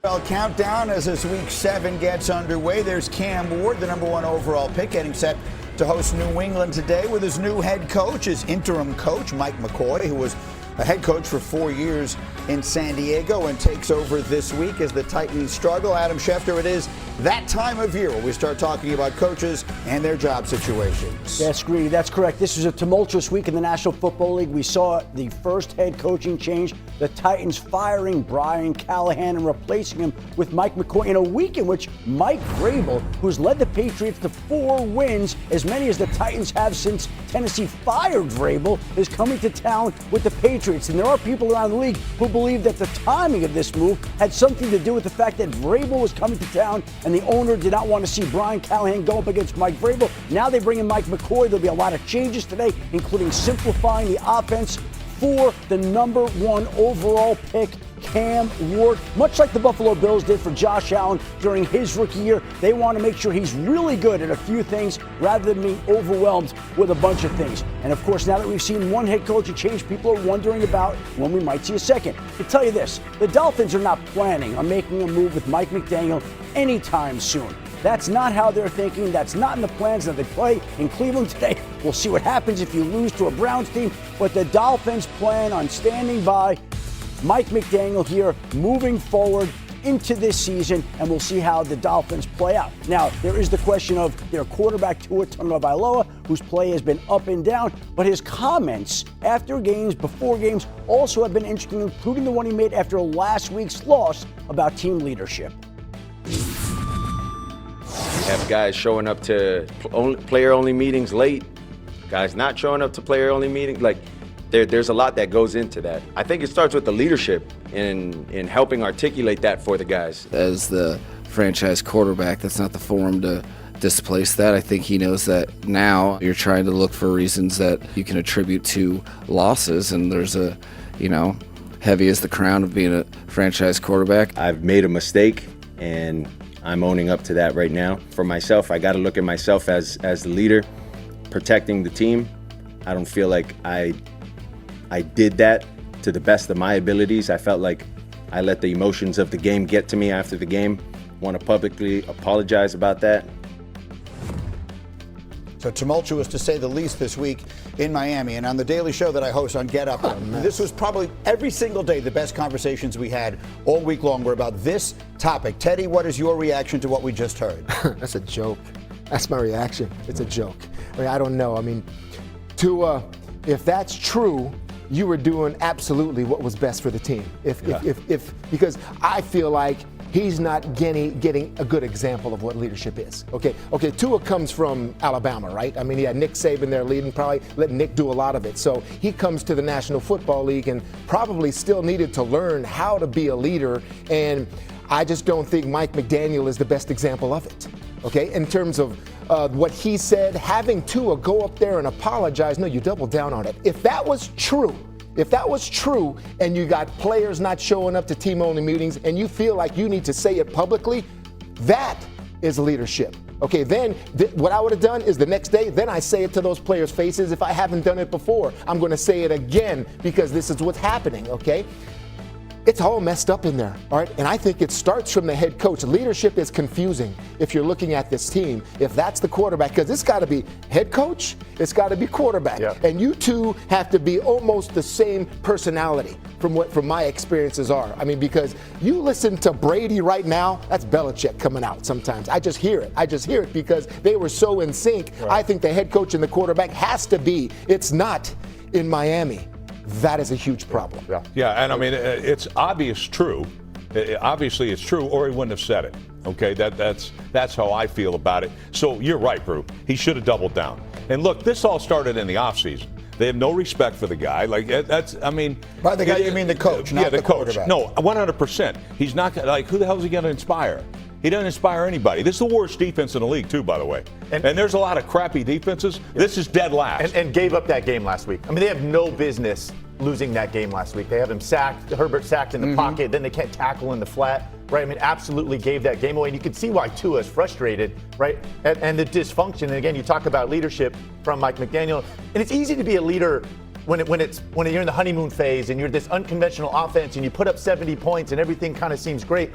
Well, countdown as this week 7 gets underway. There's Cam Ward, the #1 overall pick, getting set to host New England today with his new head coach, his interim coach, Mike McCoy, who was a head coach for 4 years in San Diego and takes over this week as the Titans struggle. Adam Schefter, it is that time of year where we start talking about coaches and their job situations. Yes, Greedy, that's correct. This was a tumultuous week in the National Football League. We saw the first head coaching change, the Titans firing Brian Callahan and replacing him with Mike McCoy in a week in which Mike Vrabel, who's led the Patriots to 4 wins, as many as the Titans have since Tennessee fired Vrabel, is coming to town with the Patriots. And there are people around the league who believe that the timing of this move had something to do with the fact that Vrabel was coming to town and the owner did not want to see Brian Callahan go up against Mike Vrabel. Now they bring in Mike McCoy. There'll be a lot of changes today, including simplifying the offense for the #1 overall pick, Cam Ward. Much like the Buffalo Bills did for Josh Allen during his rookie year, they want to make sure he's really good at a few things rather than being overwhelmed with a bunch of things. And of course, now that we've seen one head coach change, people are wondering about when we might see a second. To tell you this, the Dolphins are not planning on making a move with Mike McDaniel anytime soon. That's not how they're thinking. That's not in the plans that they play in Cleveland today. We'll see what happens if you lose to a Browns team. But the Dolphins plan on standing by Mike McDaniel here moving forward into this season, and we'll see how the Dolphins play out. Now, there is the question of their quarterback, Tua Tagovailoa, whose play has been up and down, but his comments after games, before games, also have been interesting, including the one he made after last week's loss about team leadership. You have guys showing up to player-only meetings late, guys not showing up to player-only meetings. There's a lot that goes into that. I think it starts with the leadership in helping articulate that for the guys. As the franchise quarterback, that's not the forum to displace that. I think he knows that now you're trying to look for reasons that you can attribute to losses, and there's a, heavy as the crown of being a franchise quarterback. I've made a mistake, and I'm owning up to that right now. For myself, I got to look at myself as the leader, protecting the team. I don't feel like I did that to the best of my abilities. I felt like I let the emotions of the game get to me after the game. Want to publicly apologize about that. So tumultuous, to say the least, this week in Miami. And on the daily show that I host on Get Up, this was probably every single day the best conversations we had all week long were about this topic. Teddy, what is your reaction to what we just heard? That's a joke. That's my reaction. It's a joke. I don't know. Tua, if that's true, you were doing absolutely what was best for the team. Because I feel like he's not getting a good example of what leadership is. Okay, Tua comes from Alabama, right? He had Nick Saban there leading, probably let Nick do a lot of it. So he comes to the National Football League and probably still needed to learn how to be a leader. And I just don't think Mike McDaniel is the best example of it. Okay, in terms of what he said, having Tua go up there and apologize, no, you double down on it. If that was true, and you got players not showing up to team-only meetings and you feel like you need to say it publicly, that is leadership. Okay, then what I would have done is the next day, then I say it to those players' faces. If I haven't done it before, I'm going to say it again because this is what's happening, okay? It's all messed up in there, all right? And I think it starts from the head coach. Leadership is confusing if you're looking at this team. If that's the quarterback, because it's got to be head coach, it's got to be quarterback. Yep. And you two have to be almost the same personality from my experiences are. Because you listen to Brady right now, that's Belichick coming out sometimes. I just hear it because they were so in sync. Right. I think the head coach and the quarterback has to be. It's not in Miami. That is a huge problem. Yeah, and it's obviously it's true, or he wouldn't have said it. Okay, that's how I feel about it. So you're right, Brew. He should have doubled down. And look, this all started in the offseason. They have no respect for the guy. By the guy, you mean the coach, not the coach. quarterback. No, 100%. He's not who the hell is he going to inspire? He doesn't inspire anybody. This is the worst defense in the league, too, by the way. And there's a lot of crappy defenses. This is dead last. And gave up that game last week. They have no business losing that game last week. They have him sacked, Herbert sacked in the pocket, then they can't tackle in the flat, right? Absolutely gave that game away. And you can see why Tua is frustrated, right? And the dysfunction. And again, you talk about leadership from Mike McDaniel. And it's easy to be a leader when you're in the honeymoon phase and you're this unconventional offense and you put up 70 points and everything kind of seems great.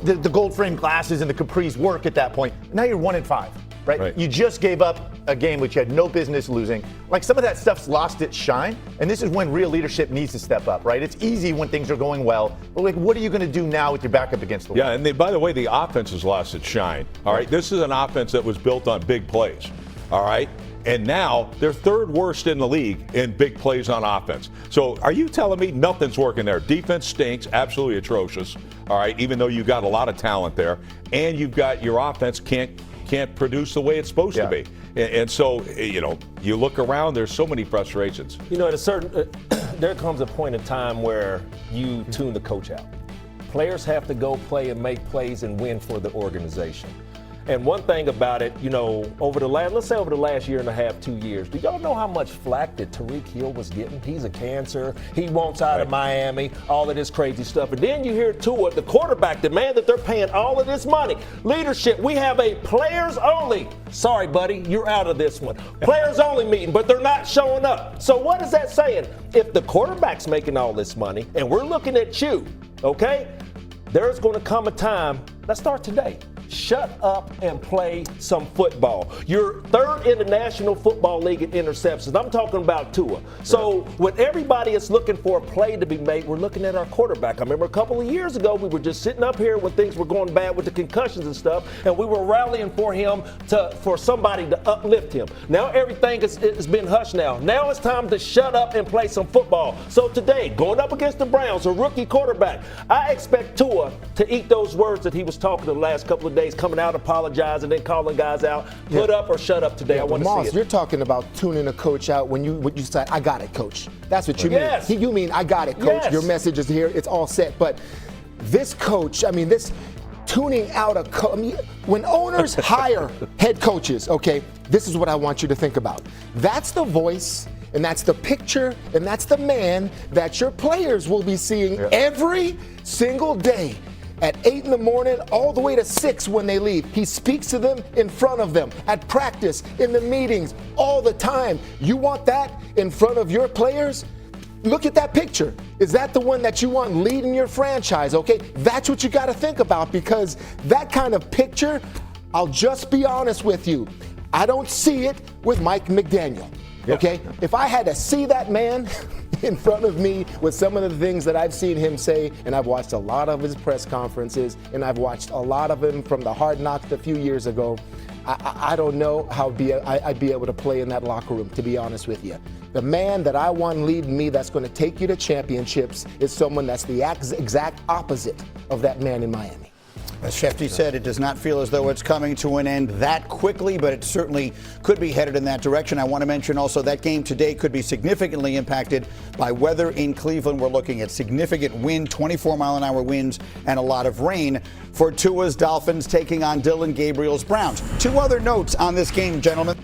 the gold frame glasses and the capris work at that point. Now you're 1-5, right? You just gave up a game which you had no business losing. Like, some of that stuff's lost its shine, and this is when real leadership needs to step up, right? It's easy when things are going well, but like, what are you going to do now with your back up against the wall? Yeah, and by the way, the offense has lost its shine. All right, this is an offense that was built on big plays. All right. And now they're third worst in the league in big plays on offense. So are you telling me nothing's working there? Defense stinks, absolutely atrocious. All right, even though you've got a lot of talent there, and you've got your offense can't produce the way it's supposed to be. And so, you look around, there's so many frustrations. At a certain, there comes a point in time where you tune the coach out. Players have to go play and make plays and win for the organization. And one thing about it, over the last year and a half, 2 years, do y'all know how much flack that Tyreek Hill was getting? He's a cancer. He wants out of Miami, all of this crazy stuff. And then you hear Tua, the quarterback, demand that they're paying all of this money. Leadership, we have a players only. Sorry, buddy, you're out of this one. Players only meeting, but they're not showing up. So what is that saying? If the quarterback's making all this money and we're looking at you, okay, there's going to come a time, let's start today. Shut up and play some football. You're third in the National Football League in interceptions. I'm talking about Tua. So when everybody is looking for a play to be made, we're looking at our quarterback. I remember a couple of years ago, we were just sitting up here when things were going bad with the concussions and stuff, and we were rallying for him for somebody to uplift him. Now everything has been hushed now. Now it's time to shut up and play some football. So today, going up against the Browns, a rookie quarterback, I expect Tua to eat those words that he was talking the last couple of days, coming out, apologizing, then calling guys out. Put up or shut up today. I want to see it. You're talking about tuning a coach out when you say, I got it, coach. That's what you mean. You mean, I got it, coach. Your message is here. It's all set. But this coach, this tuning out a coach. When owners hire head coaches, okay, this is what I want you to think about. That's the voice, and that's the picture, and that's the man that your players will be seeing every single day. At 8 in the morning, all the way to 6 when they leave. He speaks to them in front of them, at practice, in the meetings, all the time. You want that in front of your players? Look at that picture. Is that the one that you want leading your franchise? Okay, that's what you got to think about, because that kind of picture, I'll just be honest with you, I don't see it with Mike McDaniel. Okay, if I had to see that man in front of me with some of the things that I've seen him say, and I've watched a lot of his press conferences, and I've watched a lot of him from the Hard Knocks a few years ago, I don't know how I'd be able to play in that locker room, to be honest with you. The man that I want leading me that's going to take you to championships is someone that's the exact opposite of that man in Miami. As Shefty said, it does not feel as though it's coming to an end that quickly, but it certainly could be headed in that direction. I want to mention also that game today could be significantly impacted by weather in Cleveland. We're looking at significant wind, 24-mile-an-hour winds, and a lot of rain for Tua's Dolphins taking on Dylan Gabriel's Browns. Two other notes on this game, gentlemen.